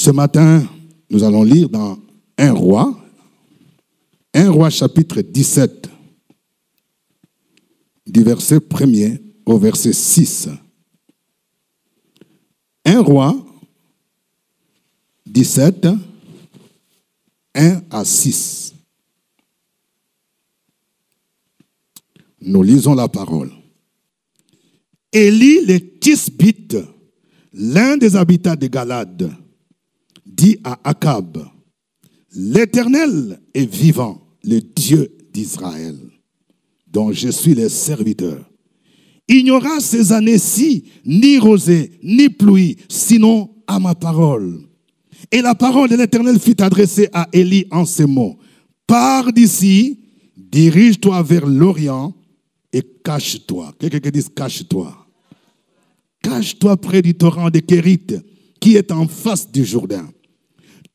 Ce matin, nous allons lire dans 1 Roi chapitre 17, du verset 1er au verset 6. 1 Roi 17, 1 à 6. Nous lisons la parole. Élie le Tisbite, l'un des habitants de Galade, dit à Akab, « L'Éternel est vivant, le Dieu d'Israël, dont je suis le serviteur. Il n'y aura ces années-ci ni rosée, ni pluie, sinon à ma parole. » Et la parole de l'Éternel fut adressée à Élie en ces mots. « Pars d'ici, dirige-toi vers l'Orient et cache-toi. » Quelqu'un dit « cache-toi. » Cache-toi près du torrent de Kérit, qui est en face du Jourdain.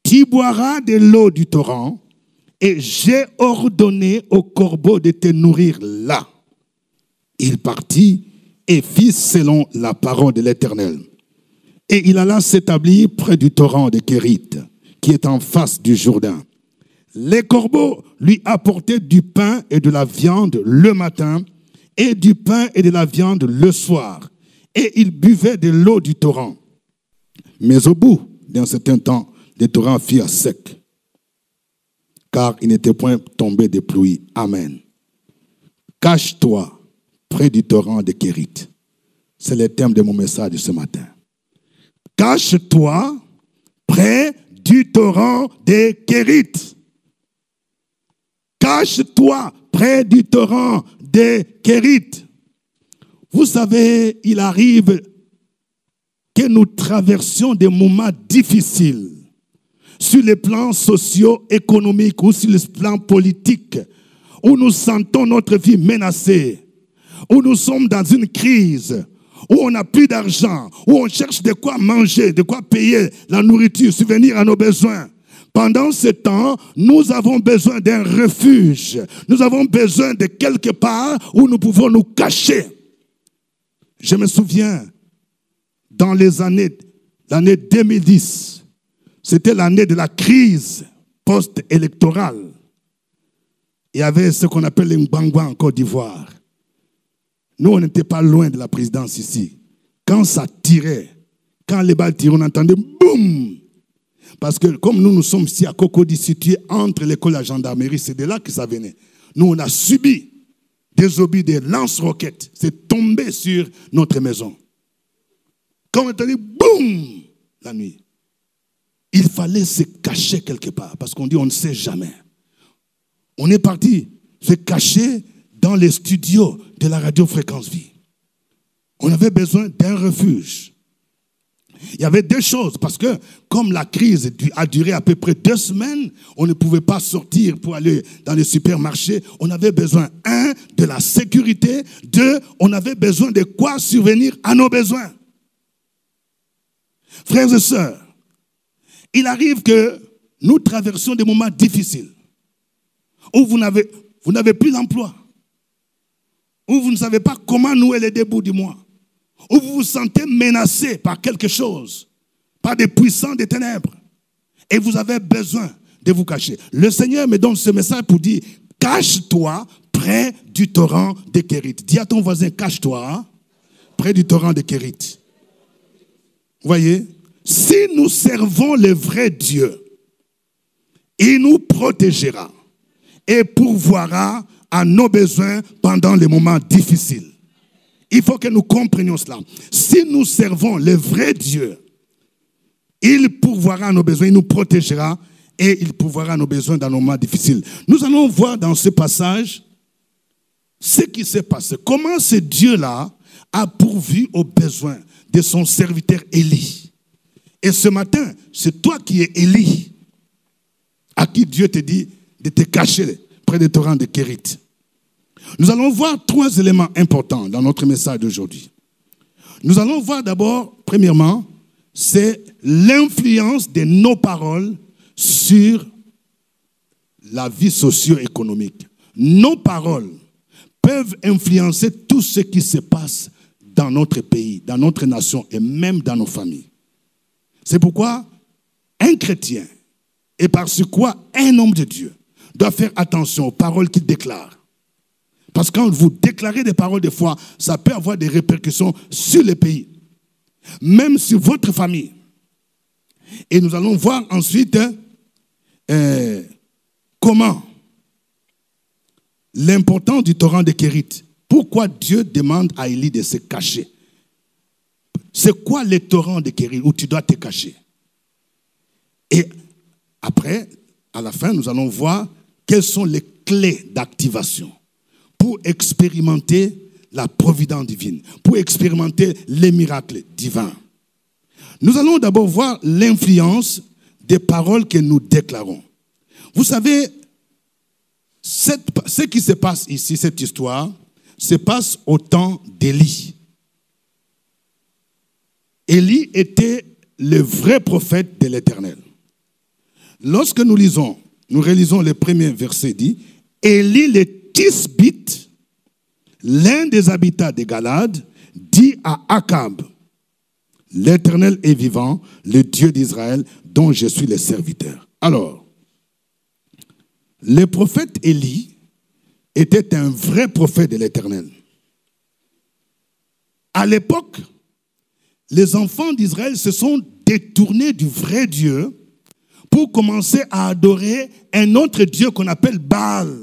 Tu boiras de l'eau du torrent, et j'ai ordonné au corbeau de te nourrir là. Il partit et fit selon la parole de l'Éternel. Et il alla s'établir près du torrent de Kérit, qui est en face du Jourdain. Les corbeaux lui apportaient du pain et de la viande le matin, et du pain et de la viande le soir. Et il buvait de l'eau du torrent. Mais au bout d'un certain temps, le torrent fut à sec, car il n'était point tombé de pluie. Amen. Cache-toi près du torrent de Kérit. C'est le thème de mon message de ce matin. Cache-toi près du torrent de Kérit. Cache-toi près du torrent de Kérit. Vous savez, il arrive que nous traversions des moments difficiles sur les plans socio-économiques ou sur les plans politiques, où nous sentons notre vie menacée, où nous sommes dans une crise, où on n'a plus d'argent, où on cherche de quoi manger, de quoi payer la nourriture, subvenir à nos besoins. Pendant ce temps, nous avons besoin d'un refuge. Nous avons besoin de quelque part où nous pouvons nous cacher. Je me souviens, dans l'année 2010, c'était l'année de la crise post-électorale. Il y avait ce qu'on appelle les Mbangwa en Côte d'Ivoire. Nous, on n'était pas loin de la présidence ici. Quand ça tirait, quand les balles tiraient, on entendait boum. Parce que comme nous sommes ici à Cocody, situé entre l'école et la gendarmerie, c'est de là que ça venait. Nous, on a subi des obus, des lance-roquettes. C'est tombé sur notre maison. Quand on entendait boum la nuit, il fallait se cacher quelque part. Parce qu'on dit on ne sait jamais. On est parti se cacher dans les studios de la radio Fréquence Vie. On avait besoin d'un refuge. Il y avait deux choses, parce que comme la crise a duré à peu près 2 semaines, on ne pouvait pas sortir pour aller dans les supermarchés. On avait besoin, 1, de la sécurité, 2, on avait besoin de quoi subvenir à nos besoins. Frères et sœurs, il arrive que nous traversions des moments difficiles, où vous n'avez plus d'emploi, où vous ne savez pas comment nouer les débuts du mois, où vous vous sentez menacé par quelque chose, par des puissants des ténèbres, et vous avez besoin de vous cacher. Le Seigneur me donne ce message pour dire, cache-toi près du torrent de Kérit. Dis à ton voisin, cache-toi près du torrent de Kérit. Vous voyez, si nous servons le vrai Dieu, il nous protégera et pourvoira à nos besoins pendant les moments difficiles. Il faut que nous comprenions cela. Si nous servons le vrai Dieu, il pourvoira à nos besoins, il nous protégera et il pourvoira à nos besoins dans nos moments difficiles. Nous allons voir dans ce passage ce qui s'est passé. Comment ce Dieu-là a pourvu aux besoins de son serviteur Élie. Et ce matin, c'est toi qui es Élie, à qui Dieu te dit de te cacher près des torrents de Kérit. Nous allons voir 3 éléments importants dans notre message d'aujourd'hui. Nous allons voir d'abord, premièrement, c'est l'influence de nos paroles sur la vie socio-économique. Nos paroles peuvent influencer tout ce qui se passe dans notre pays, dans notre nation et même dans nos familles. C'est pourquoi un chrétien, et par ce quoi un homme de Dieu doit faire attention aux paroles qu'il déclare. Parce que quand vous déclarez des paroles de foi, ça peut avoir des répercussions sur le pays, même sur votre famille. Et nous allons voir ensuite comment l'importance du torrent de Kérit. Pourquoi Dieu demande à Élie de se cacher? C'est quoi le torrent de Kérit où tu dois te cacher? Et après, à la fin, nous allons voir quelles sont les clés d'activation pour expérimenter la providence divine, pour expérimenter les miracles divins. Nous allons d'abord voir l'influence des paroles que nous déclarons. Vous savez, ce qui se passe ici, cette histoire, se passe au temps d'Élie. Élie était le vrai prophète de l'Éternel. Lorsque nous relisons les premiers versets, dit, Élie le Tisbite, l'un des habitants de Galade, dit à Akab, l'Éternel est vivant, le Dieu d'Israël, dont je suis le serviteur. Alors, le prophète Élie était un vrai prophète de l'Éternel. À l'époque, les enfants d'Israël se sont détournés du vrai Dieu pour commencer à adorer un autre Dieu qu'on appelle Baal,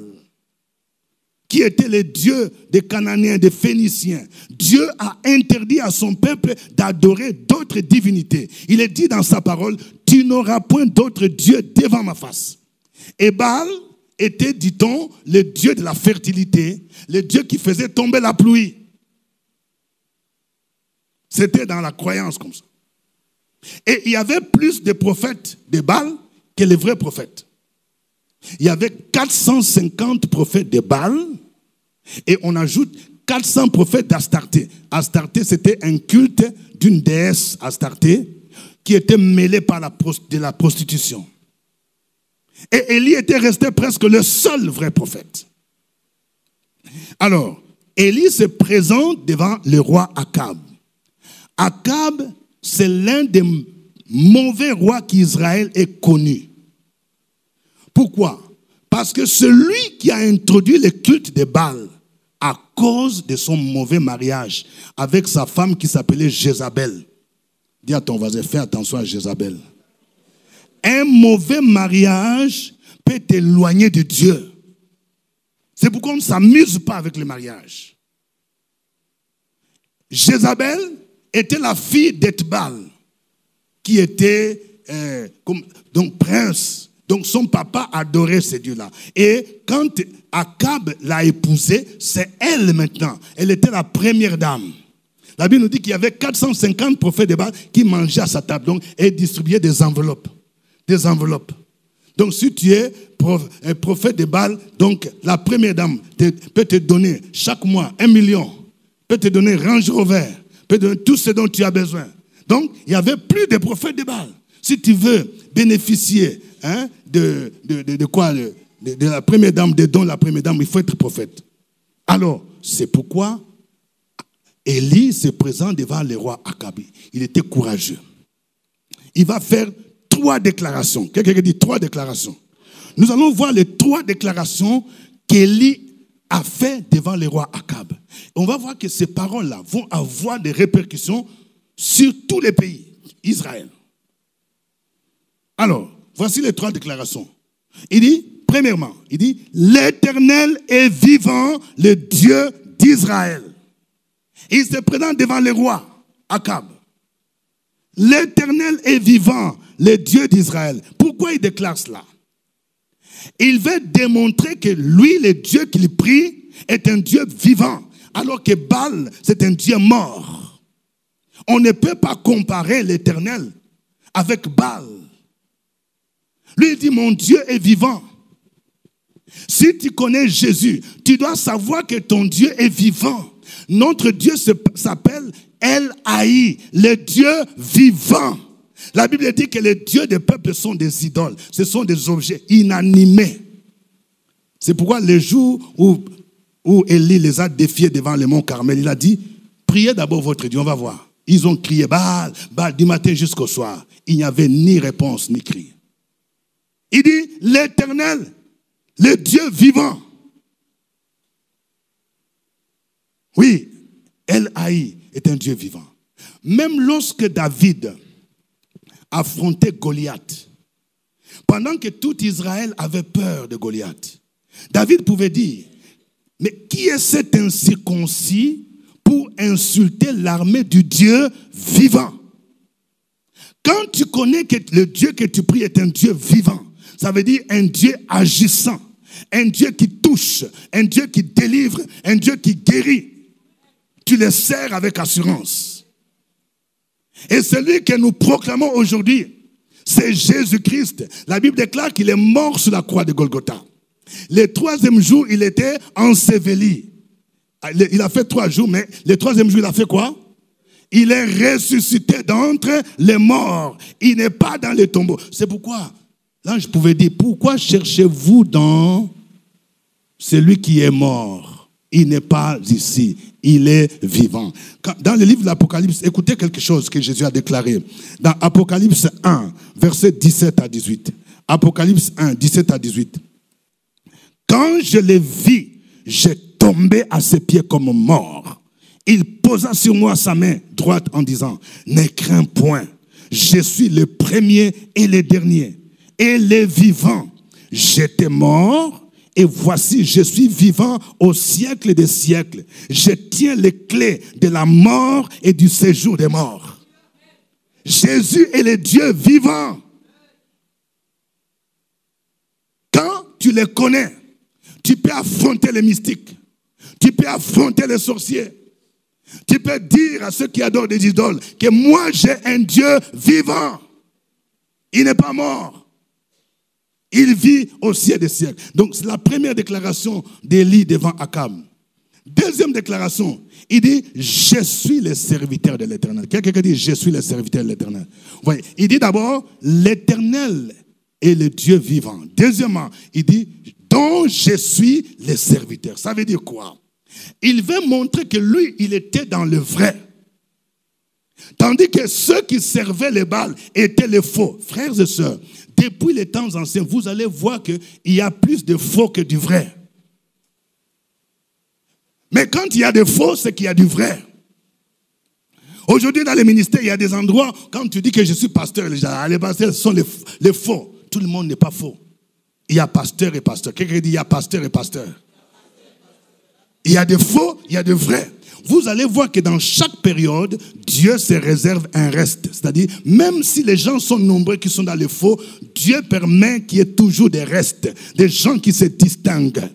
qui était le Dieu des Cananéens, des Phéniciens. Dieu a interdit à son peuple d'adorer d'autres divinités. Il est dit dans sa parole, tu n'auras point d'autre Dieu devant ma face. Et Baal était, dit-on, le Dieu de la fertilité, le Dieu qui faisait tomber la pluie. C'était dans la croyance comme ça. Et il y avait plus de prophètes de Baal que les vrais prophètes. Il y avait 450 prophètes de Baal et on ajoute 400 prophètes d'Astarté. Astarté, c'était un culte d'une déesse Astarté qui était mêlée par de la prostitution. Et Élie était resté presque le seul vrai prophète. Alors, Élie se présente devant le roi Akab. Akab, c'est l'un des mauvais rois qu'Israël ait connu. Pourquoi? Parce que celui qui a introduit le culte de Baal à cause de son mauvais mariage avec sa femme qui s'appelait Jézabel. Dis à ton voisin, fais attention à Jézabel. Un mauvais mariage peut t'éloigner de Dieu. C'est pourquoi on ne s'amuse pas avec le mariage. Jézabel était la fille d'Ethbal, qui était donc prince. Donc son papa adorait ce dieu-là. Et quand Akab l'a épousée, c'est elle maintenant. Elle était la première dame. La Bible nous dit qu'il y avait 450 prophètes de Baal qui mangeaient à sa table. Donc, et distribuaient des enveloppes. Des enveloppes. Donc, si tu es un prophète de Baal, donc la première dame peut te donner chaque mois 1 million, peut te donner Range Rover, peut te donner tout ce dont tu as besoin. Donc, il y avait plus de prophètes de Baal. Si tu veux bénéficier de la première dame, des dons de la première dame, il faut être prophète. Alors, c'est pourquoi Élie se présente devant le roi Akab. Il était courageux. Il va faire 3 déclarations. Quelqu'un dit 3 déclarations. Nous allons voir les 3 déclarations qu'Élie a fait devant le roi Akab. On va voir que ces paroles-là vont avoir des répercussions sur tous les pays, Israël. Alors, voici les 3 déclarations. Il dit, premièrement, il dit, l'Éternel est vivant, le Dieu d'Israël. Il se présente devant le roi Akab. L'Éternel est vivant, le Dieu d'Israël. Pourquoi il déclare cela? Il veut démontrer que lui, le Dieu qu'il prie, est un Dieu vivant, alors que Baal, c'est un Dieu mort. On ne peut pas comparer l'Éternel avec Baal. Lui, il dit, mon Dieu est vivant. Si tu connais Jésus, tu dois savoir que ton Dieu est vivant. Notre Dieu s'appelle El Haï, le Dieu vivant. La Bible dit que les dieux des peuples sont des idoles. Ce sont des objets inanimés. C'est pourquoi le jour où Élie les a défiés devant le mont Carmel, il a dit, priez d'abord votre Dieu, on va voir. Ils ont crié Baal, Baal, du matin jusqu'au soir. Il n'y avait ni réponse ni cri. Il dit l'Éternel, le Dieu vivant. Oui, El-Haï est un Dieu vivant. Même lorsque David affrontait Goliath, pendant que tout Israël avait peur de Goliath, David pouvait dire, mais qui est cet incirconcis pour insulter l'armée du Dieu vivant? Quand tu connais que le Dieu que tu pries est un Dieu vivant, ça veut dire un Dieu agissant, un Dieu qui touche, un Dieu qui délivre, un Dieu qui guérit. Tu le sers avec assurance. Et celui que nous proclamons aujourd'hui, c'est Jésus-Christ. La Bible déclare qu'il est mort sur la croix de Golgotha. Le troisième jour, il était enseveli. Il a fait 3 jours, mais le troisième jour, il a fait quoi? Il est ressuscité d'entre les morts. Il n'est pas dans les tombeaux. C'est pourquoi, l'ange pouvait dire, pourquoi cherchez-vous dans celui qui est mort? Il n'est pas ici. Il est vivant. Dans le livre de l'Apocalypse, écoutez quelque chose que Jésus a déclaré. Dans Apocalypse 1, versets 17 à 18. Apocalypse 1, 17 à 18. Quand je le vis, j'ai tombé à ses pieds comme mort. Il posa sur moi sa main droite en disant, ne crains point, je suis le premier et le dernier, et le vivant. J'étais mort, et voici, je suis vivant au siècle des siècles. Je tiens les clés de la mort et du séjour des morts. Jésus est le Dieu vivant. Quand tu le connais, tu peux affronter les mystiques. Tu peux affronter les sorciers. Tu peux dire à ceux qui adorent des idoles que moi j'ai un Dieu vivant. Il n'est pas mort. Il vit au siècle des siècles. Donc c'est la première déclaration d'Élie devant Akab. Deuxième déclaration, il dit, je suis le serviteur de l'Éternel. Quelqu'un dit, je suis le serviteur de l'Éternel. Voyez, il dit d'abord, l'Éternel est le Dieu vivant. Deuxièmement, il dit, dont je suis le serviteur. Ça veut dire quoi? Il veut montrer que lui, il était dans le vrai. Tandis que ceux qui servaient les Baals étaient les faux. Frères et sœurs, depuis les temps anciens, vous allez voir qu'il y a plus de faux que du vrai. Mais quand il y a des faux, c'est qu'il y a du vrai. Aujourd'hui, dans les ministères, il y a des endroits, quand tu dis que je suis pasteur, les pasteurs sont les faux. Tout le monde n'est pas faux. Il y a pasteur et pasteur. Quelqu'un dit il y a pasteur et pasteur. Il y a des faux, il y a des vrais. Vous allez voir que dans chaque période, Dieu se réserve un reste. C'est-à-dire, même si les gens sont nombreux qui sont dans le faux, Dieu permet qu'il y ait toujours des restes, des gens qui se distinguent.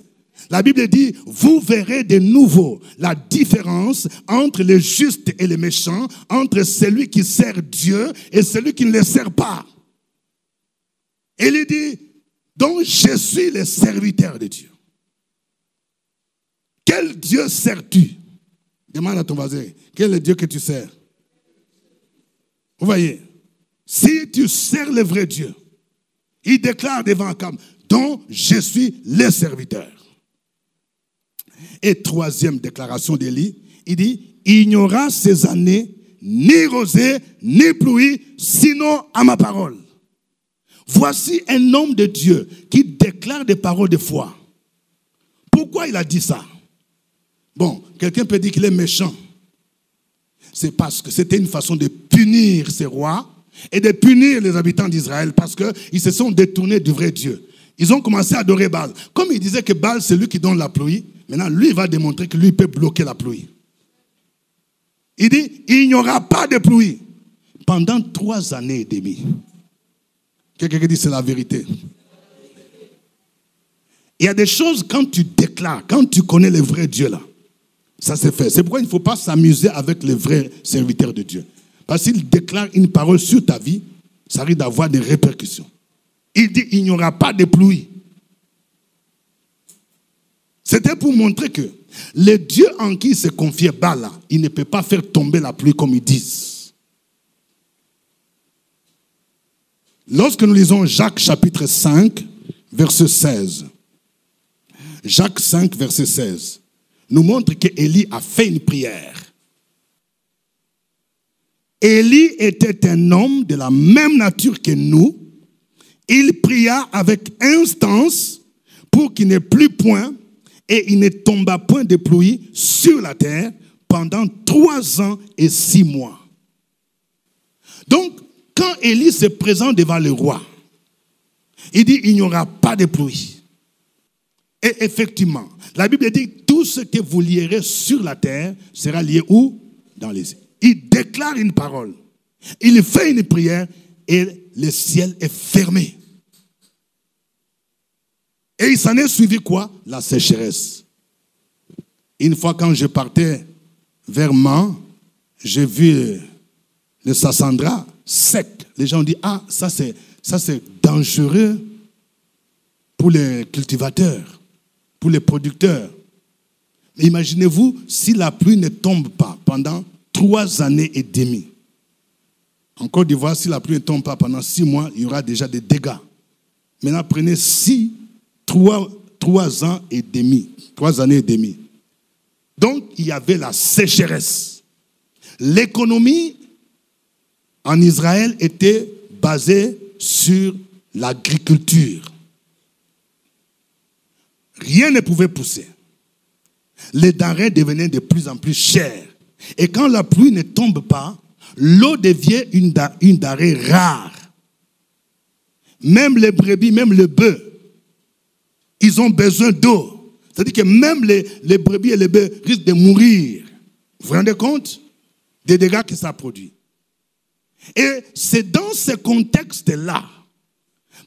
La Bible dit, vous verrez de nouveau la différence entre les justes et les méchants, entre celui qui sert Dieu et celui qui ne le sert pas. Et il dit, donc je suis le serviteur de Dieu. Quel Dieu sers-tu? Demande à ton voisin, quel est le Dieu que tu sers? Vous voyez, si tu sers le vrai Dieu, il déclare devant Akab, dont je suis le serviteur. Et troisième déclaration d'Élie, il dit, il n'y aura ces années ni rosée, ni pluie, sinon à ma parole. Voici un homme de Dieu qui déclare des paroles de foi. Pourquoi il a dit ça? Bon, quelqu'un peut dire qu'il est méchant. C'est parce que c'était une façon de punir ces rois et de punir les habitants d'Israël parce qu'ils se sont détournés du vrai Dieu. Ils ont commencé à adorer Baal. Comme il disait que Baal, c'est lui qui donne la pluie, maintenant, lui, il va démontrer que lui peut bloquer la pluie. Il dit, il n'y aura pas de pluie pendant 3 années et demie. Quelqu'un dit, c'est la vérité. Il y a des choses, quand tu déclares, quand tu connais le vrai Dieu là, ça se fait. C'est pourquoi il ne faut pas s'amuser avec les vrais serviteurs de Dieu. Parce qu'il déclare une parole sur ta vie, ça risque d'avoir des répercussions. Il dit, il n'y aura pas de pluie. C'était pour montrer que le Dieu en qui se confiait Baal, il ne peut pas faire tomber la pluie comme ils disent. Lorsque nous lisons Jacques chapitre 5, verset 16, Jacques 5, verset 16, nous montre qu'Élie a fait une prière. Élie était un homme de la même nature que nous. Il pria avec instance pour qu'il n'ait plus point et il ne tomba point de pluie sur la terre pendant 3 ans et 6 mois. Donc, quand Élie se présente devant le roi, il dit il n'y aura pas de pluie. Et effectivement, la Bible dit tout ce que vous lierez sur la terre sera lié où? Dans les cieux. Il déclare une parole. Il fait une prière et le ciel est fermé. Et il s'en est suivi quoi? La sécheresse. Une fois quand je partais vers Mans, j'ai vu le Sassandra sec. Les gens ont dit, ah, ça c'est dangereux pour les cultivateurs, pour les producteurs. Mais imaginez-vous si la pluie ne tombe pas pendant 3 années et demie. En Côte d'Ivoire, si la pluie ne tombe pas pendant 6 mois, il y aura déjà des dégâts. Maintenant, prenez 3 ans et demi. 3 années et demie. Donc, il y avait la sécheresse. L'économie en Israël était basée sur l'agriculture. Rien ne pouvait pousser. Les denrées devenaient de plus en plus chères. Et quand la pluie ne tombe pas, l'eau devient une denrée rare. Même les brebis, même le bœuf, ils ont besoin d'eau. C'est-à-dire que même les brebis et les bœufs risquent de mourir. Vous vous rendez compte des dégâts que ça produit? Et c'est dans ce contexte-là,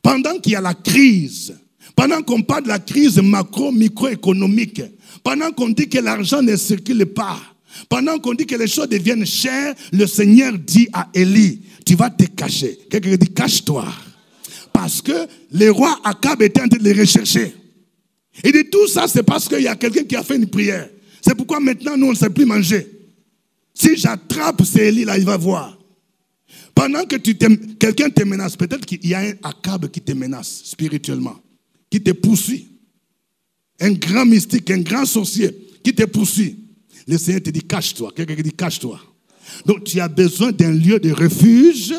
pendant qu'il y a la crise, pendant qu'on parle de la crise microéconomique, pendant qu'on dit que l'argent ne circule pas, pendant qu'on dit que les choses deviennent chères, le Seigneur dit à Élie, tu vas te cacher. Quelqu'un dit, cache-toi. Parce que le roi Akab était en train de les rechercher. Il dit, tout ça, c'est parce qu'il y a quelqu'un qui a fait une prière. C'est pourquoi maintenant, nous, on ne sait plus manger. Si j'attrape ces Élie-là, il va voir. Pendant que quelqu'un te menace, peut-être qu'il y a un Akab qui te menace spirituellement, qui te poursuit. Un grand mystique, un grand sorcier qui te poursuit. Le Seigneur te dit, cache-toi. Quelqu'un dit, cache-toi. Donc, tu as besoin d'un lieu de refuge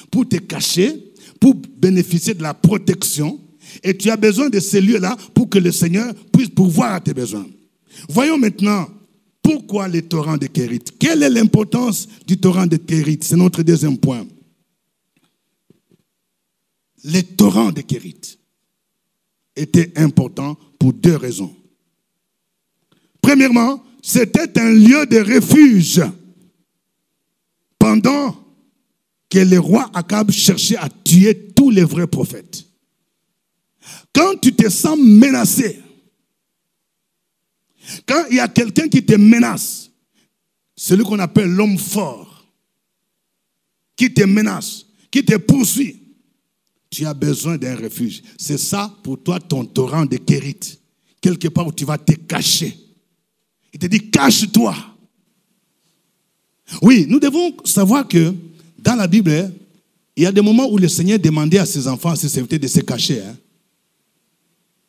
pour te cacher, pour bénéficier de la protection. Et tu as besoin de ces lieux-là pour que le Seigneur puisse pourvoir à tes besoins. Voyons maintenant pourquoi les torrents de Kérit. Quelle est l'importance du torrent de Kérit? C'est notre deuxième point. Les torrents de Kérit étaient importants pour 2 raisons. Premièrement, c'était un lieu de refuge pendant que le roi Akab cherchait à tuer tous les vrais prophètes. Quand tu te sens menacé, quand il y a quelqu'un qui te menace, celui qu'on appelle l'homme fort, qui te menace, qui te poursuit, tu as besoin d'un refuge. C'est ça pour toi ton torrent de Kérit. Quelque part où tu vas te cacher. Il te dit, cache-toi. Oui, nous devons savoir que dans la Bible, il y a des moments où le Seigneur demandait à ses enfants, à ses serviteurs de se cacher.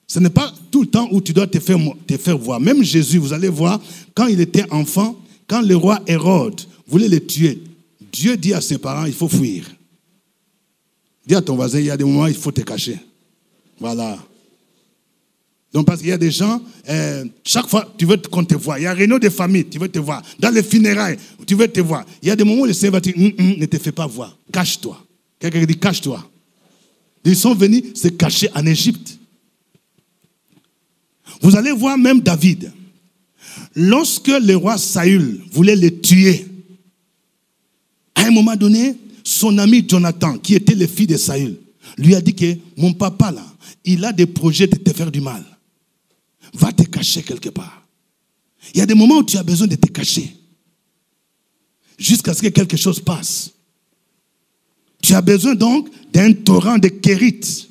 Ce n'est pas tout le temps où tu dois te faire voir. Même Jésus, vous allez voir, quand il était enfant, quand le roi Hérode voulait le tuer, Dieu dit à ses parents, il faut fuir. Dis à ton voisin, il y a des moments où il faut te cacher. Voilà. Donc parce qu'il y a des gens, chaque fois tu veux qu'on te voit. Il y a une réunion de famille, tu veux te voir. Dans les funérailles, tu veux te voir. Il y a des moments où le Seigneur va te dire, ne te fais pas voir. Cache-toi. Quelqu'un dit, cache-toi. Ils sont venus se cacher en Égypte. Vous allez voir même David. Lorsque le roi Saül voulait le tuer, à un moment donné, son ami Jonathan, qui était le fils de Saül, lui a dit que mon papa là, il a des projets de te faire du mal. Va te cacher quelque part. Il y a des moments où tu as besoin de te cacher. Jusqu'à ce que quelque chose passe. Tu as besoin donc d'un torrent de Kérit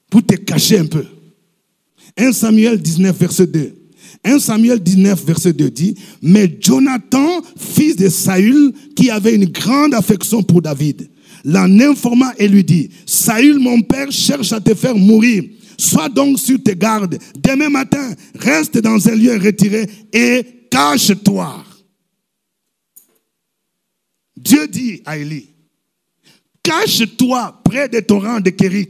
pour te cacher un peu. 1 Samuel 19, verset 2. 1 Samuel 19, verset 2 dit, « Mais Jonathan, fils de Saül, qui avait une grande affection pour David, l'en informa et lui dit, « Saül, mon père, cherche à te faire mourir. Sois donc sur tes gardes. Demain matin, reste dans un lieu retiré et cache-toi. » Dieu dit à Élie, cache-toi près des torrents de Kérit.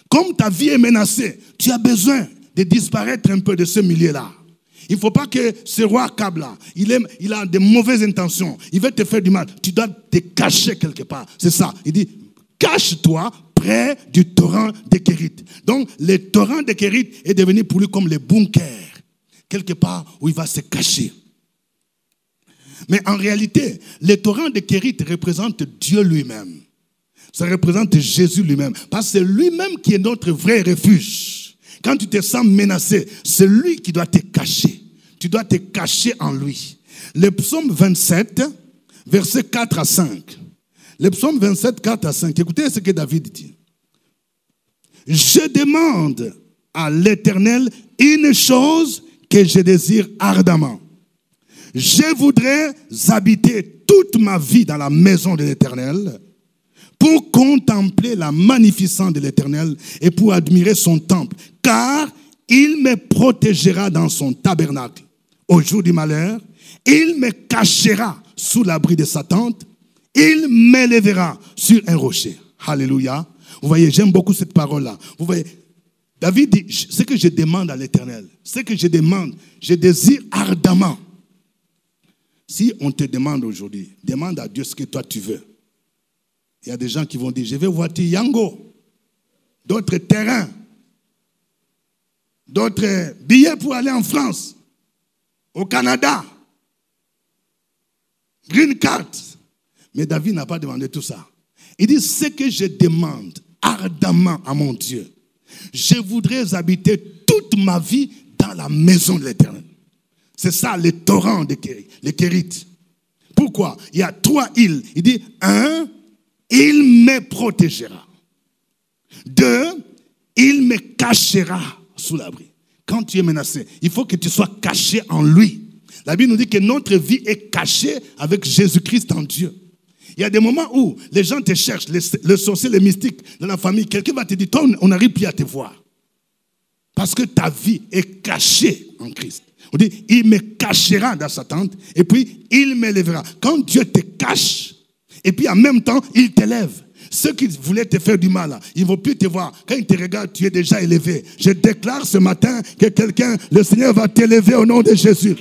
Comme ta vie est menacée, tu as besoin de disparaître un peu de ce milieu-là. Il ne faut pas que ce roi Akab là, il a de mauvaises intentions. Il veut te faire du mal. Tu dois te cacher quelque part. C'est ça. Il dit, cache-toi près du torrent de Kérit. Donc, le torrent de Kérit est devenu pour lui comme le bunker. Quelque part où il va se cacher. Mais en réalité, le torrent de Kérit représente Dieu lui-même. Ça représente Jésus lui-même. Parce que c'est lui-même qui est notre vrai refuge. Quand tu te sens menacé, c'est lui qui doit te cacher. Tu dois te cacher en lui. Le psaume 27, versets 4 à 5. Le psaume 27, 4 à 5. Écoutez ce que David dit. Je demande à l'Éternel une chose que je désire ardemment. Je voudrais habiter toute ma vie dans la maison de l'Éternel pour contempler la magnificence de l'Éternel et pour admirer son temple, car il me protégera dans son tabernacle. Au jour du malheur, il me cachera sous l'abri de sa tente, il m'élèvera sur un rocher. Alléluia. Vous voyez, j'aime beaucoup cette parole-là. Vous voyez, David dit, ce que je demande à l'Éternel, ce que je demande, je désire ardemment. Si on te demande aujourd'hui, demande à Dieu ce que toi tu veux. Il y a des gens qui vont dire, je vais voiture Yango, d'autres terrains, d'autres billets pour aller en France, au Canada, green card. Mais David n'a pas demandé tout ça. Il dit, ce que je demande ardemment à mon Dieu, je voudrais habiter toute ma vie dans la maison de l'Éternel. C'est ça, les torrents de Kérit, les Kérites. Pourquoi? Il y a 3 îles. Il dit, 1, il me protégera. 2, il me cachera sous l'abri. Quand tu es menacé, il faut que tu sois caché en lui. La Bible nous dit que notre vie est cachée avec Jésus-Christ en Dieu. Il y a des moments où les gens te cherchent, les sorciers, les mystiques de la famille. Quelqu'un va te dire, toi, on n'arrive plus à te voir. Parce que ta vie est cachée en Christ. On dit, il me cachera dans sa tente et puis il m'élèvera. Quand Dieu te cache et puis en même temps, il t'élève. Ceux qui voulaient te faire du mal, ils ne vont plus te voir. Quand ils te regardent, tu es déjà élevé. Je déclare ce matin que le Seigneur va t'élever au nom de Jésus.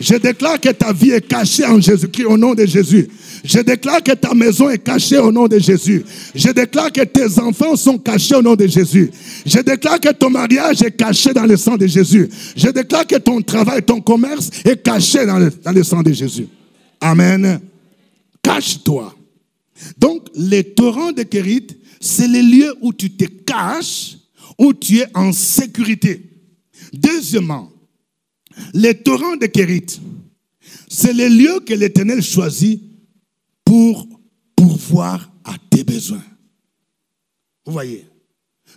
Je déclare que ta vie est cachée en Jésus-Christ au nom de Jésus. Je déclare que ta maison est cachée au nom de Jésus. Je déclare que tes enfants sont cachés au nom de Jésus. Je déclare que ton mariage est caché dans le sang de Jésus. Je déclare que ton travail, ton commerce est caché dans le sang de Jésus. Amen. Cache-toi. Donc, les torrents de Kérit, c'est les lieux où tu te caches, où tu es en sécurité. Deuxièmement, les torrents de Kérit, c'est les lieux que l'Éternel choisit pour pourvoir à tes besoins. Vous voyez,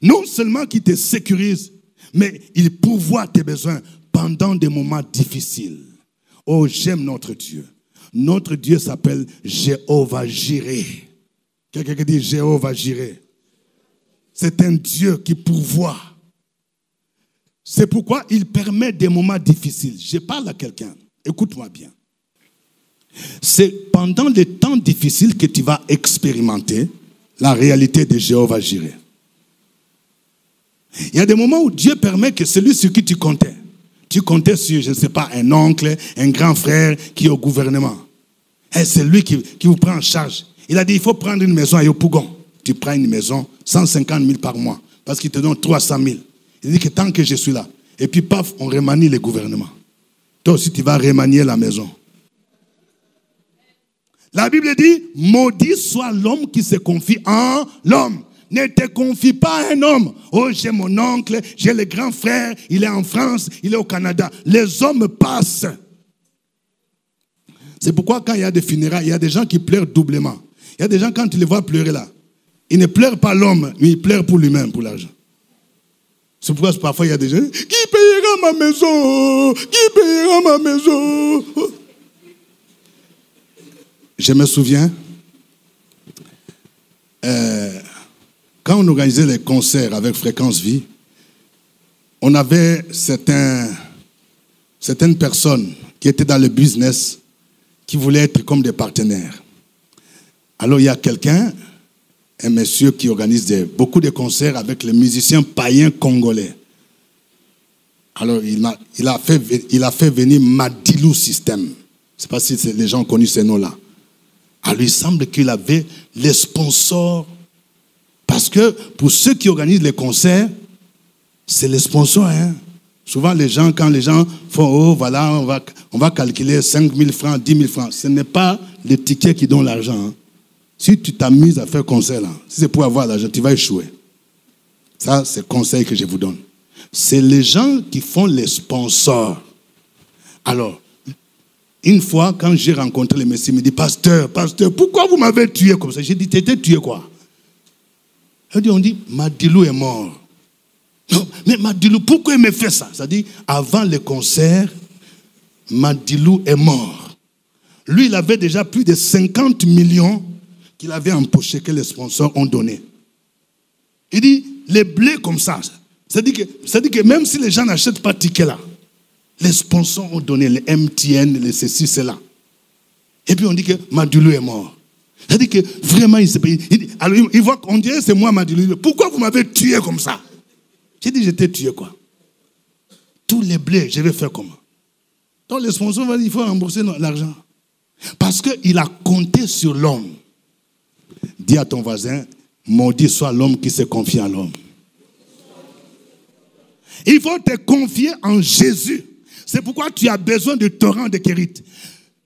non seulement qu'il te sécurise, mais il pourvoit à tes besoins pendant des moments difficiles. Oh, j'aime notre Dieu. Notre Dieu s'appelle Jéhovah Jireh. Quelqu'un qui dit Jéhovah Jireh. C'est un Dieu qui pourvoit. C'est pourquoi il permet des moments difficiles. Je parle à quelqu'un. Écoute-moi bien. C'est pendant les temps difficiles que tu vas expérimenter la réalité de Jéhovah Jireh. Il y a des moments où Dieu permet que celui sur qui tu comptais sur, je ne sais pas, un oncle, un grand frère qui est au gouvernement. Et c'est lui qui vous prend en charge. Il a dit, il faut prendre une maison à Yopougon. Tu prends une maison, 150 000 par mois, parce qu'il te donne 300 000. Il dit que tant que je suis là, et puis paf, on remanie le gouvernement. Toi aussi, tu vas remanier la maison. La Bible dit, maudit soit l'homme qui se confie en l'homme. Ne te confie pas à un homme. Oh, j'ai mon oncle, j'ai le grand frère, il est en France, il est au Canada. Les hommes passent. C'est pourquoi quand il y a des funérailles, il y a des gens qui pleurent doublement. Il y a des gens, quand tu les vois pleurer là, ils ne pleurent pas l'homme, mais ils pleurent pour lui-même, pour l'argent. C'est pourquoi parfois il y a des gens, qui payera ma maison? Qui payera ma maison? Je me souviens, quand on organisait les concerts avec Fréquence Vie, on avait certaines personnes qui étaient dans le business, qui voulaient être comme des partenaires. Alors il y a quelqu'un, un monsieur qui organise beaucoup de concerts avec les musiciens païens congolais. Alors il a fait venir Madilou System. Je ne sais pas si les gens ont connu ces noms-là. Alors il semble qu'il avait les sponsors. Parce que pour ceux qui organisent les concerts, c'est les sponsors. Hein? Souvent quand les gens font, oh voilà, on va calculer 5 000 francs, 10 000 francs. Ce n'est pas les tickets qui donnent l'argent. Hein? Si tu t'amuses à faire concert là, si c'est pour avoir l'argent, tu vas échouer. Ça, c'est le conseil que je vous donne. C'est les gens qui font les sponsors. Alors, une fois, quand j'ai rencontré le messie, il me dit, pasteur, pourquoi vous m'avez tué comme ça? J'ai dit, t'étais tué quoi? On dit, Madilou est mort. Non, mais Madilou, pourquoi il me fait ça? C'est-à-dire, avant le concert, Madilou est mort. Lui, il avait déjà plus de 50 millions qu'il avait empoché, que les sponsors ont donné. Il dit, les blés comme ça, c'est-à-dire que même si les gens n'achètent pas de tickets là, les sponsors ont donné, les MTN, les ceci, cela. Et puis on dit que Madilou est mort. C'est-à-dire que vraiment, il s'est payé. Alors il voit qu'on dirait c'est moi Madilou. Pourquoi vous m'avez tué comme ça? J'ai dit, j'étais tué quoi? Tous les blés, je vais faire comment? Donc les sponsors vont dire, il faut rembourser l'argent. Parce qu'il a compté sur l'homme. Dis à ton voisin, maudit soit l'homme qui se confie à l'homme. Il faut te confier en Jésus. C'est pourquoi tu as besoin du torrent de Kérit.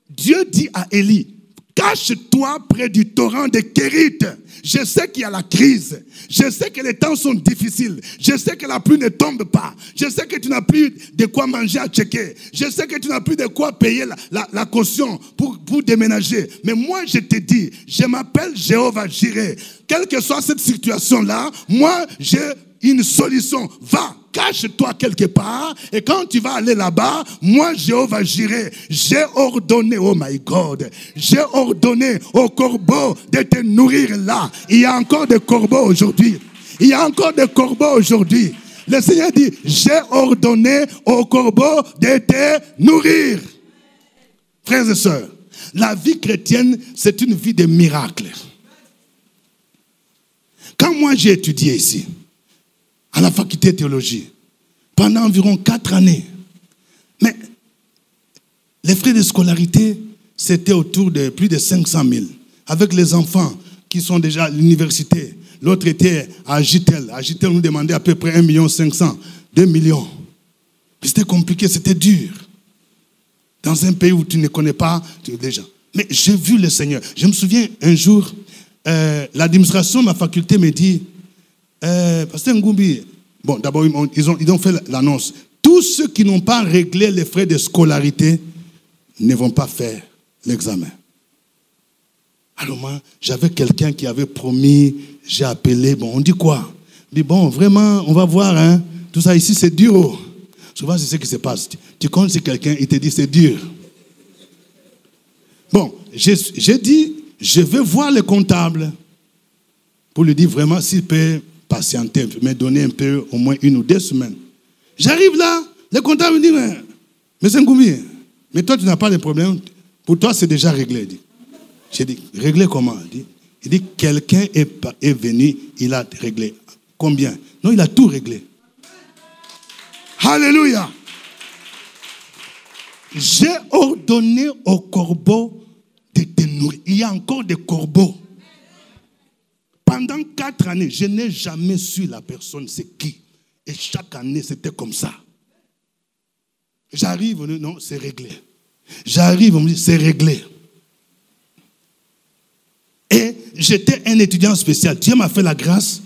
Dieu dit à Élie, cache-toi près du torrent de Kérit. Je sais qu'il y a la crise. Je sais que les temps sont difficiles. Je sais que la pluie ne tombe pas. Je sais que tu n'as plus de quoi manger à checker. Je sais que tu n'as plus de quoi payer la caution pour déménager. Mais moi, je te dis, je m'appelle Jéhovah Jireh. Quelle que soit cette situation-là, moi, j'ai une solution. Va, cache-toi quelque part. Et quand tu vas aller là-bas, moi, Jéhovah Jireh, j'ai ordonné, oh my God, j'ai ordonné aux corbeaux de te nourrir là. Il y a encore des corbeaux aujourd'hui. Il y a encore des corbeaux aujourd'hui. Le Seigneur dit, j'ai ordonné aux corbeaux de te nourrir. Frères et sœurs, la vie chrétienne, c'est une vie de miracles. Quand moi j'ai étudié ici, à la faculté de théologie, pendant environ 4 années. Mais les frais de scolarité, c'était autour de plus de 500 000. Avec les enfants qui sont déjà à l'université. L'autre était à Agitel. Agitel nous demandait à peu près 1 500 000, 2 millions. C'était compliqué, c'était dur. Dans un pays où tu ne connais pas les gens. Mais j'ai vu le Seigneur. Je me souviens un jour, l'administration de ma faculté me dit, Pasteur Ngumbi, bon, d'abord, ils ont fait l'annonce. Tous ceux qui n'ont pas réglé les frais de scolarité ne vont pas faire l'examen. Alors moi, j'avais quelqu'un qui avait promis, j'ai appelé, bon, on dit quoi? On dit, bon, vraiment, on va voir, hein. Tout ça ici, c'est dur. Oh. Souvent, c'est ce qui se passe. Tu comptes sur quelqu'un, il te dit, c'est dur. Bon, j'ai dit, je vais voir le comptable pour lui dire vraiment s'il peut patienter, me donner un peu, au moins 1 ou 2 semaines. J'arrive là, le comptable me dit, mais c'est Ngumbi, mais toi tu n'as pas de problème, pour toi c'est déjà réglé. J'ai dit, réglé comment? Il dit, quelqu'un est venu, il a réglé. Combien? Non, il a tout réglé. Alléluia. J'ai ordonné aux corbeaux de te nourrir. Il y a encore des corbeaux. Pendant 4 années, je n'ai jamais su la personne c'est qui. Et chaque année, c'était comme ça. J'arrive, on me dit, non, c'est réglé. J'arrive, on me dit, c'est réglé. Et j'étais un étudiant spécial. Dieu m'a fait la grâce.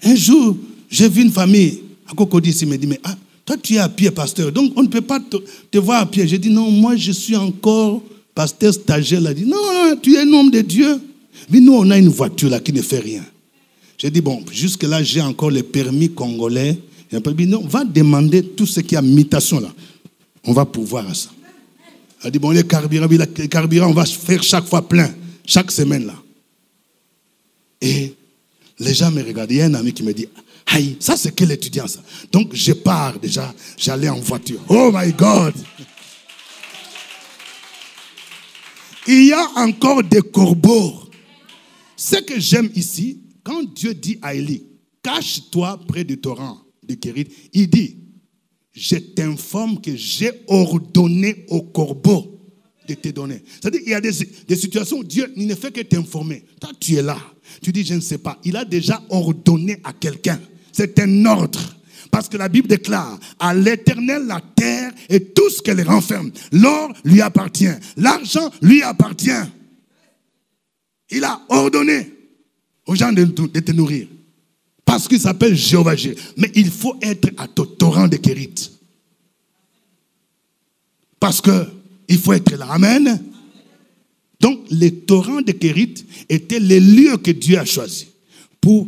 Un jour, j'ai vu une famille à Cocody ici, me dit, mais toi tu es à pied, pasteur, donc on ne peut pas te voir à pied. J'ai dit, non, moi je suis encore pasteur stagiaire. Il a dit, non, tu es un homme de Dieu. Mais nous, on a une voiture là qui ne fait rien. J'ai dit, bon, jusque-là, j'ai encore le permis congolais. Il a dit, non, va demander tout ce qui a mutation là. On va pouvoir à ça. Il a dit, bon, les carburants, on va faire chaque fois plein, chaque semaine là. Et les gens me regardent. Il y a un ami qui me dit, aïe, ça c'est quel étudiant ça? Donc je pars déjà, j'allais en voiture. Oh my God! il y a encore des corbeaux. Ce que j'aime ici, quand Dieu dit à Élie, cache-toi près du torrent de Kérit, il dit, je t'informe que j'ai ordonné aux corbeaux de te donner. C'est-à-dire, il y a des situations où Dieu il ne fait que t'informer. Toi, tu es là. Tu dis, je ne sais pas. Il a déjà ordonné à quelqu'un. C'est un ordre. Parce que la Bible déclare, à l'Éternel, la terre et tout ce qu'elle renferme. L'or lui appartient. L'argent lui appartient. Il a ordonné aux gens de te nourrir. Parce qu'il s'appelle Jéhovah Jireh. Mais il faut être à ton torrent de Kérit. Parce que il faut être là. Amen. Donc, les torrents de Kérit étaient les lieux que Dieu a choisis pour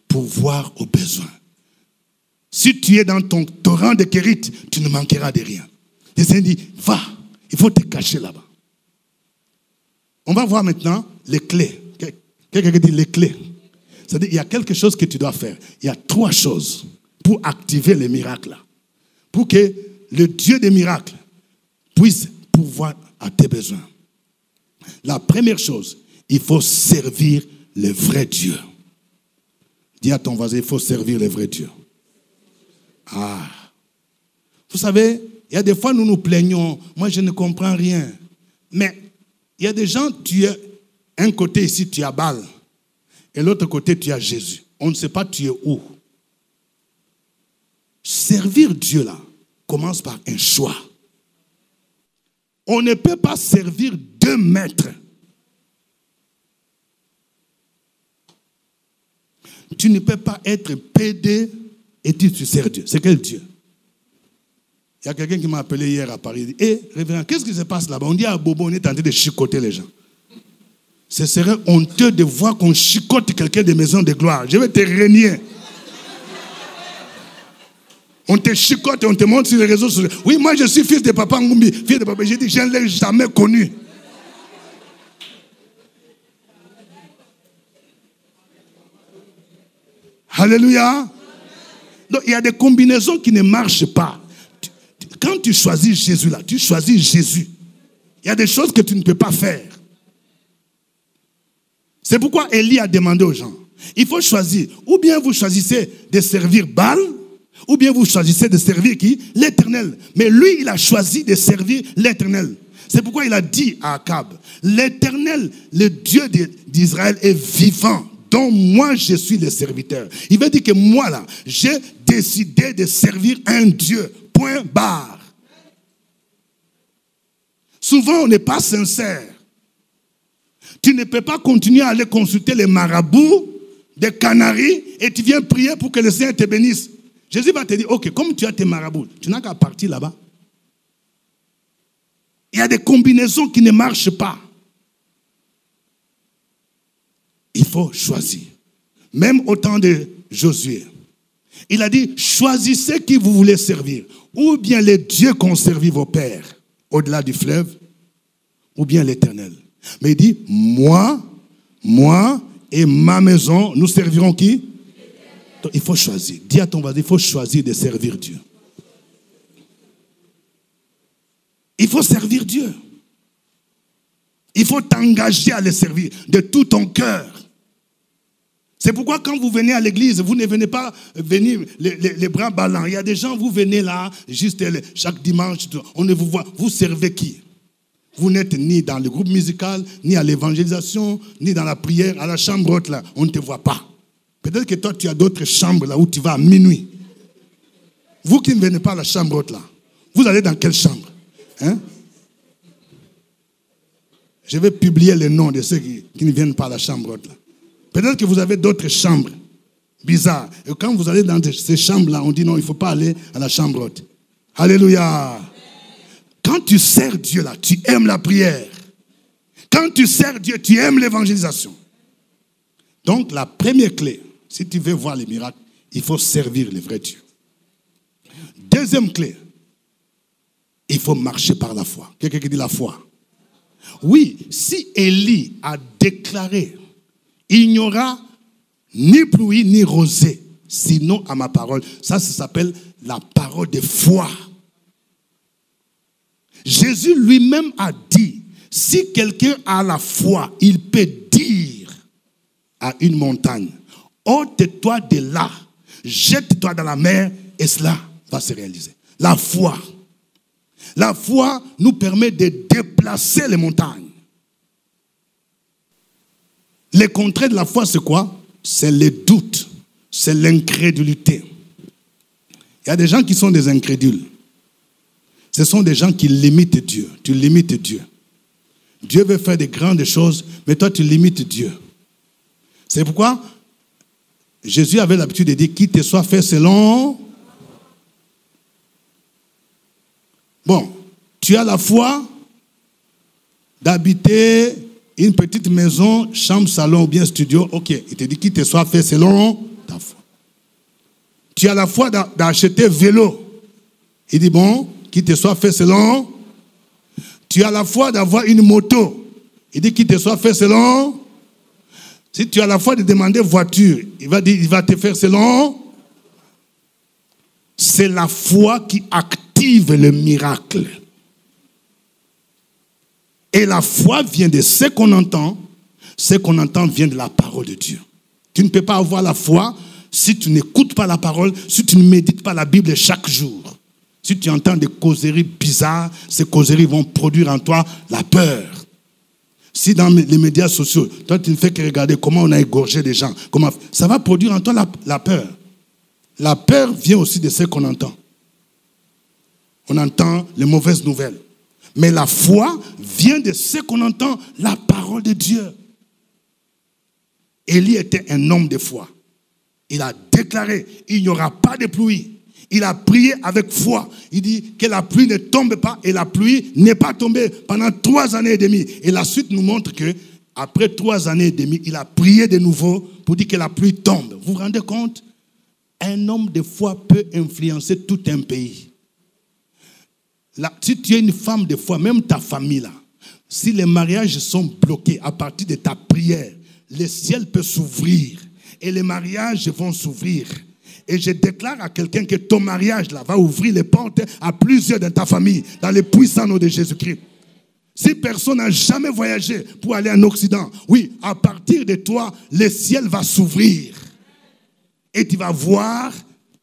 pourvoir aux besoins. Si tu es dans ton torrent de Kérit, tu ne manqueras de rien. Le Seigneur dit, va, il faut te cacher là-bas. On va voir maintenant les clés. Quelqu'un dit les clés. C'est-à-dire, il y a quelque chose que tu dois faire. Il y a 3 choses pour activer les miracles. Pour que le Dieu des miracles puisse pourvoir à tes besoins. La première chose, il faut servir le vrai Dieu. Dis à ton voisin, il faut servir le vrai Dieu. Ah. Vous savez, il y a des fois nous nous plaignons, moi je ne comprends rien. Mais il y a des gens, tu es un côté ici, tu as Baal. Et l'autre côté, tu as Jésus. On ne sait pas tu es où. Servir Dieu là commence par un choix. On ne peut pas servir 2 maîtres. Tu ne peux pas être PD et tu sers Dieu. C'est quel Dieu? Il y a quelqu'un qui m'a appelé hier à Paris. Il dit, hé, révérend, qu'est-ce qui se passe là-bas? On dit à Bobo, on est en train de chicoter les gens. Ce serait honteux de voir qu'on chicote quelqu'un des maisons de gloire. Je vais te régner. On te chicote et on te montre sur les réseaux sociaux. Oui, moi je suis fils de papa Ngumbi, fils de papa. J'ai dit, je ne l'ai jamais connu. Alléluia. Donc il y a des combinaisons qui ne marchent pas. Quand tu choisis Jésus là, tu choisis Jésus. Il y a des choses que tu ne peux pas faire. C'est pourquoi Élie a demandé aux gens, il faut choisir. Ou bien vous choisissez de servir Baal, ou bien vous choisissez de servir qui? L'Éternel. Mais lui, il a choisi de servir l'Éternel. C'est pourquoi il a dit à Akab, l'Éternel, le Dieu d'Israël est vivant, dont moi je suis le serviteur. Il veut dire que moi là, j'ai décidé de servir un Dieu. Point barre. Souvent, on n'est pas sincère. Tu ne peux pas continuer à aller consulter les marabouts des Canaries et tu viens prier pour que le Seigneur te bénisse. Jésus va te dire, ok, comme tu as tes marabouts, tu n'as qu'à partir là-bas. Il y a des combinaisons qui ne marchent pas. Il faut choisir. Même au temps de Josué, il a dit, choisissez qui vous voulez servir. Ou bien les dieux qu'ont servi vos pères au-delà du fleuve, ou bien l'Éternel. Mais il dit, moi et ma maison, nous servirons qui? Donc, il faut choisir. Dis à ton voisin, il faut choisir de servir Dieu. Il faut servir Dieu. Il faut t'engager à le servir de tout ton cœur. C'est pourquoi quand vous venez à l'église, vous ne venez pas venir les bras ballants. Il y a des gens, vous venez là, juste chaque dimanche, on ne vous voit. Vous servez qui? Vous n'êtes ni dans le groupe musical, ni à l'évangélisation, ni dans la prière, à la chambre haute là. On ne te voit pas. Peut-être que toi, tu as d'autres chambres là où tu vas à minuit. Vous qui ne venez pas à la chambre haute là, vous allez dans quelle chambre? Hein? Je vais publier les noms de ceux qui ne viennent pas à la chambre haute là. Peut-être que vous avez d'autres chambres bizarres. Et quand vous allez dans ces chambres-là, on dit non, il ne faut pas aller à la chambre haute. Alléluia. Quand tu sers Dieu là, tu aimes la prière. Quand tu sers Dieu, tu aimes l'évangélisation. Donc la première clé, si tu veux voir les miracles, il faut servir le vrai Dieu. Deuxième clé, il faut marcher par la foi. Quelqu'un qui dit la foi. Oui, si Élie a déclaré, il n'y aura ni pluie ni rosée, sinon à ma parole. Ça s'appelle la parole de foi. Jésus lui-même a dit, Si quelqu'un a la foi, il peut dire à une montagne, ôte-toi de là, jette-toi dans la mer, et cela va se réaliser. La foi. La foi nous permet de déplacer les montagnes. Le contraire de la foi, c'est quoi? C'est le doute, c'est l'incrédulité. Il y a des gens qui sont des incrédules. Ce sont des gens qui limitent Dieu. Tu limites Dieu. Dieu veut faire de grandes choses, mais toi tu limites Dieu. C'est pourquoi Jésus avait l'habitude de dire qu'il te soit fait selon. Bon, tu as la foi d'habiter une petite maison, chambre, salon ou bien studio. Ok, il te dit qu'il te soit fait selon ta foi. Tu as la foi d'acheter vélo. Il dit bon, qu'il te soit fait selon. Tu as la foi d'avoir une moto. Il dit qu'il te soit fait selon. Si tu as la foi de demander voiture, il va te faire selon. C'est la foi qui active le miracle. Et la foi vient de ce qu'on entend. Ce qu'on entend vient de la parole de Dieu. Tu ne peux pas avoir la foi si tu n'écoutes pas la parole, si tu ne médites pas la Bible chaque jour. Si tu entends des causeries bizarres, ces causeries vont produire en toi la peur. Si dans les médias sociaux, toi tu ne fais que regarder comment on a égorgé des gens, ça va produire en toi la peur. La peur vient aussi de ce qu'on entend. On entend les mauvaises nouvelles. Mais la foi vient de ce qu'on entend, la parole de Dieu. Élie était un homme de foi. Il a déclaré, il n'y aura pas de pluie. Il a prié avec foi. Il dit que la pluie ne tombe pas et la pluie n'est pas tombée pendant 3 années et demie. Et la suite nous montre que après 3 années et demie, il a prié de nouveau pour dire que la pluie tombe. Vous vous rendez compte? Un homme de foi peut influencer tout un pays. Là, si tu es une femme de foi, même ta famille là, si les mariages sont bloqués à partir de ta prière, le ciel peut s'ouvrir et les mariages vont s'ouvrir. Et je déclare à quelqu'un que ton mariage là va ouvrir les portes à plusieurs de ta famille dans le puissant nom de Jésus-Christ. Si personne n'a jamais voyagé pour aller en Occident, oui, à partir de toi, le ciel va s'ouvrir. Et tu vas voir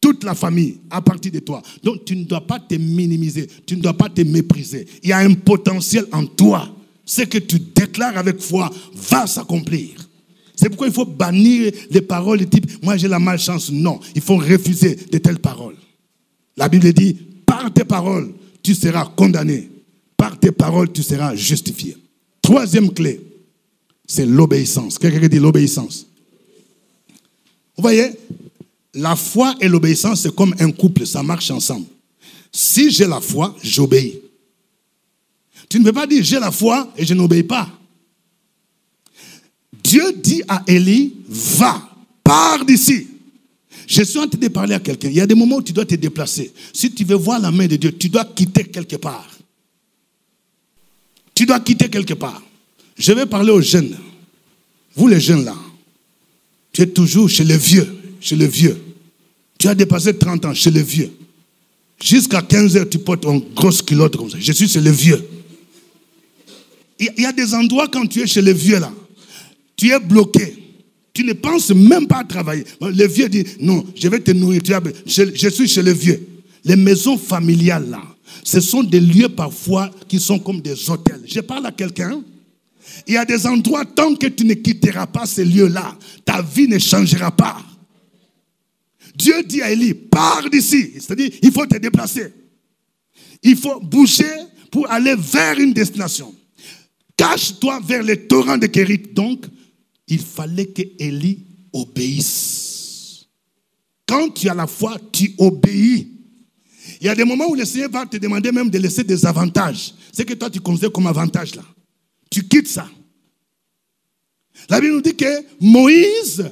toute la famille à partir de toi. Donc tu ne dois pas te minimiser, tu ne dois pas te mépriser. Il y a un potentiel en toi. Ce que tu déclares avec foi va s'accomplir. C'est pourquoi il faut bannir les paroles du type « moi j'ai la malchance ». Non, il faut refuser de telles paroles. La Bible dit « par tes paroles, tu seras condamné. Par tes paroles, tu seras justifié ». Troisième clé, c'est l'obéissance. Quelqu'un dit l'obéissance. Vous voyez, la foi et l'obéissance, c'est comme un couple, ça marche ensemble. Si j'ai la foi, j'obéis. Tu ne peux pas dire j'ai la foi et je n'obéis pas. Dieu dit à Élie, va, pars d'ici. Je suis en train de parler à quelqu'un. Il y a des moments où tu dois te déplacer. Si tu veux voir la main de Dieu, tu dois quitter quelque part. Tu dois quitter quelque part. Je vais parler aux jeunes. Vous les jeunes là, tu es toujours chez les vieux. Chez les vieux. Tu as dépassé 30 ans chez les vieux. Jusqu'à 15 heures, tu portes une grosse culotte comme ça. Je suis chez les vieux. Il y a des endroits quand tu es chez les vieux là. Tu es bloqué. Tu ne penses même pas à travailler. Le vieux dit, non, je vais te nourrir. Je suis chez les vieux. Les maisons familiales là, ce sont des lieux parfois qui sont comme des hôtels. Je parle à quelqu'un. Il y a des endroits, tant que tu ne quitteras pas ces lieux-là, ta vie ne changera pas. Dieu dit à Élie, pars d'ici. C'est-à-dire, il faut te déplacer. Il faut bouger pour aller vers une destination. Cache-toi vers les torrents de Kérit. Donc, il fallait que Élie obéisse. Quand tu as la foi, tu obéis. Il y a des moments où le Seigneur va te demander même de laisser des avantages. C'est que toi, tu considères comme avantage là. Tu quittes ça. La Bible nous dit que Moïse,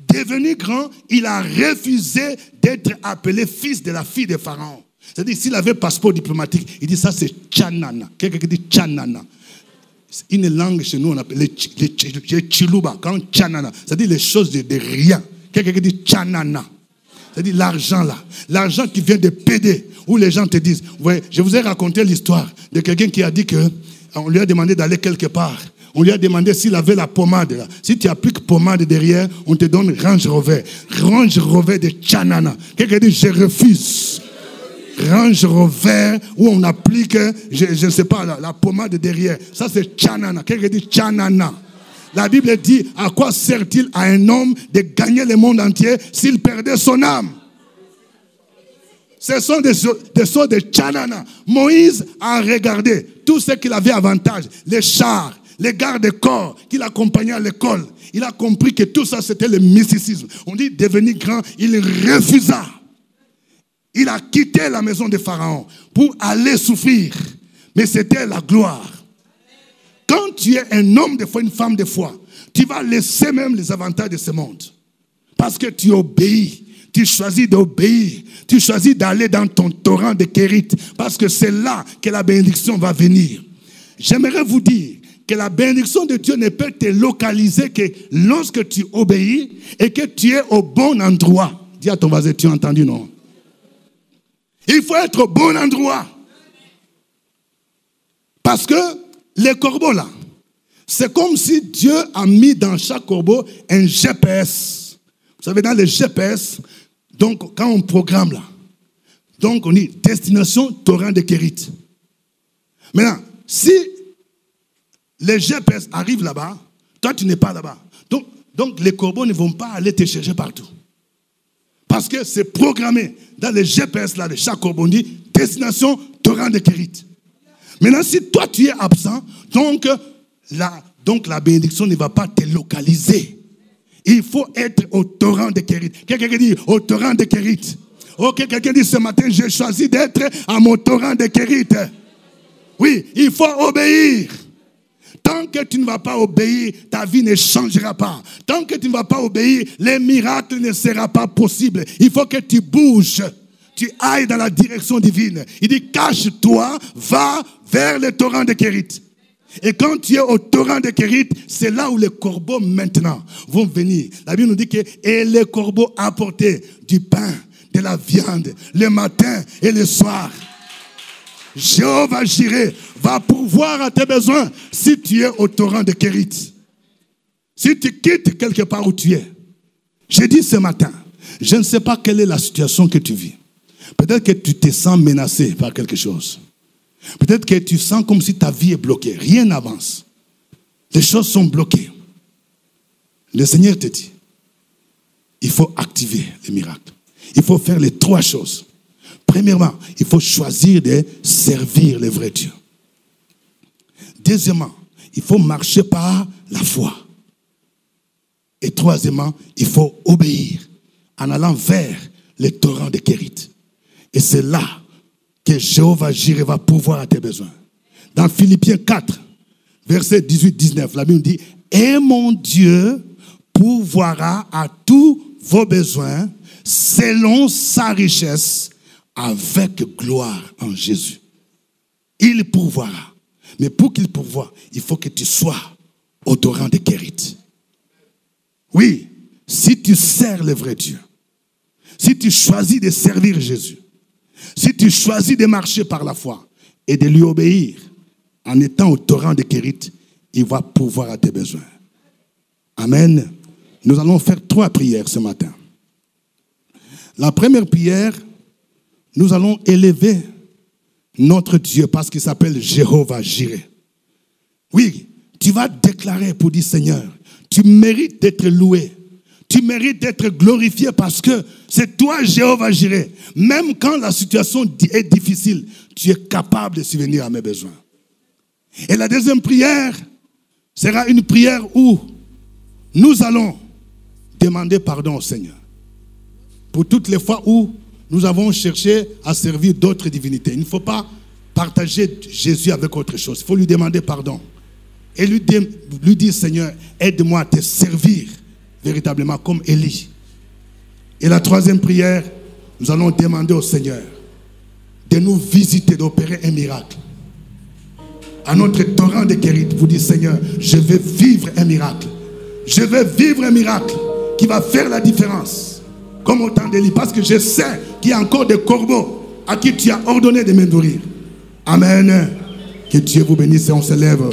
devenu grand, il a refusé d'être appelé fils de la fille de Pharaon. C'est-à-dire, s'il avait passeport diplomatique, il dit ça c'est Tchanana. Quelqu'un qui dit Tchanana. Une langue chez nous, on appelle les Chiluba. Quand Tchanana, c'est-à-dire les choses de rien. Quelqu'un qui dit Tchanana. C'est-à-dire l'argent là. L'argent qui vient de PD. Où les gens te disent, ouais, je vous ai raconté l'histoire de quelqu'un qui a dit que on lui a demandé d'aller quelque part. On lui a demandé s'il avait la pommade. Là. Si tu appliques pommade derrière, on te donne Range Rover. Range Rover de Chanana. Quelqu'un dit, je refuse. Range Rover où on applique, je ne sais pas, la pommade derrière. Ça c'est Chanana. Quelqu'un dit Chanana. La Bible dit, à quoi sert-il à un homme de gagner le monde entier s'il perdait son âme? Ce sont des sortes de Chanana. Moïse a regardé tout ce qu'il avait avantage, les chars, les gardes-corps qui l'accompagnaient à l'école. Il a compris que tout ça c'était le mysticisme. On dit devenir grand, il refusa. Il a quitté la maison de Pharaon pour aller souffrir. Mais c'était la gloire. Quand tu es un homme de foi, une femme de foi, tu vas laisser même les avantages de ce monde. Parce que tu obéis. Tu choisis d'obéir. Tu choisis d'aller dans ton torrent de Kérit. Parce que c'est là que la bénédiction va venir. J'aimerais vous dire que la bénédiction de Dieu ne peut te localiser que lorsque tu obéis et que tu es au bon endroit. Dis à ton voisin, tu as entendu, non? Il faut être au bon endroit. Parce que les corbeaux là, c'est comme si Dieu a mis dans chaque corbeau un GPS. Vous savez, dans les GPS, donc quand on programme là, donc on dit destination torrent de Kérit. Maintenant, si les GPS arrivent là-bas, toi tu n'es pas là-bas. Donc les corbeaux ne vont pas aller te chercher partout. Parce que c'est programmé dans les GPS là de chaque corbeau, on dit destination torrent de Kérit. Maintenant, si toi tu es absent, donc la bénédiction ne va pas te localiser. Il faut être au torrent de Kérit. Quelqu'un dit au torrent de Kérit. Ok, quelqu'un dit ce matin, j'ai choisi d'être à mon torrent de Kérit. Oui, il faut obéir. Tant que tu ne vas pas obéir, ta vie ne changera pas. Tant que tu ne vas pas obéir, les miracles ne seront pas possibles. Il faut que tu bouges. Tu ailles dans la direction divine. Il dit, cache-toi, va vers le torrent de Kérit. Et quand tu es au torrent de Kérit, c'est là où les corbeaux maintenant vont venir. La Bible nous dit que et les corbeaux apportaient du pain, de la viande, le matin et le soir. Jéhovah Jireh va pourvoir à tes besoins si tu es au torrent de Kérit. Si tu quittes quelque part où tu es. J'ai dit ce matin, je ne sais pas quelle est la situation que tu vis. Peut-être que tu te sens menacé par quelque chose. Peut-être que tu sens comme si ta vie est bloquée. Rien n'avance. Les choses sont bloquées. Le Seigneur te dit, il faut activer les miracles. Il faut faire les trois choses. Premièrement, il faut choisir de servir le vrai Dieu. Deuxièmement, il faut marcher par la foi. Et troisièmement, il faut obéir en allant vers les torrents de Kérit. Et c'est là que Jéhovah Jireh va pourvoir à tes besoins. Dans Philippiens 4, verset 18-19, la Bible dit, et mon Dieu pourvoira à tous vos besoins selon sa richesse avec gloire en Jésus. Il pourvoira. Mais pour qu'il pourvoie, il faut que tu sois au torrent de Kérit. Oui, si tu sers le vrai Dieu, si tu choisis de servir Jésus, si tu choisis de marcher par la foi et de lui obéir en étant au torrent de Kérit, il va pourvoir à tes besoins. Amen. Nous allons faire 3 prières ce matin. La première prière, nous allons élever notre Dieu parce qu'il s'appelle Jéhovah Jireh. Oui, tu vas déclarer pour dire Seigneur, tu mérites d'être loué. Tu mérites d'être glorifié parce que c'est toi Jéhovah Jireh. Même quand la situation est difficile, tu es capable de subvenir à mes besoins. Et la deuxième prière sera une prière où nous allons demander pardon au Seigneur. Pour toutes les fois où nous avons cherché à servir d'autres divinités. Il ne faut pas partager Jésus avec autre chose. Il faut lui demander pardon. Et lui dire, Seigneur, aide-moi à te servir véritablement comme Élie. Et la troisième prière, nous allons demander au Seigneur de nous visiter, d'opérer un miracle. À notre torrent de Kérit, vous dites, Seigneur, je vais vivre un miracle. Je vais vivre un miracle qui va faire la différence. Comme au temps d'Élie, parce que je sais qu'il y a encore des corbeaux à qui tu as ordonné de me nourrir. Amen. Que Dieu vous bénisse et on se lève.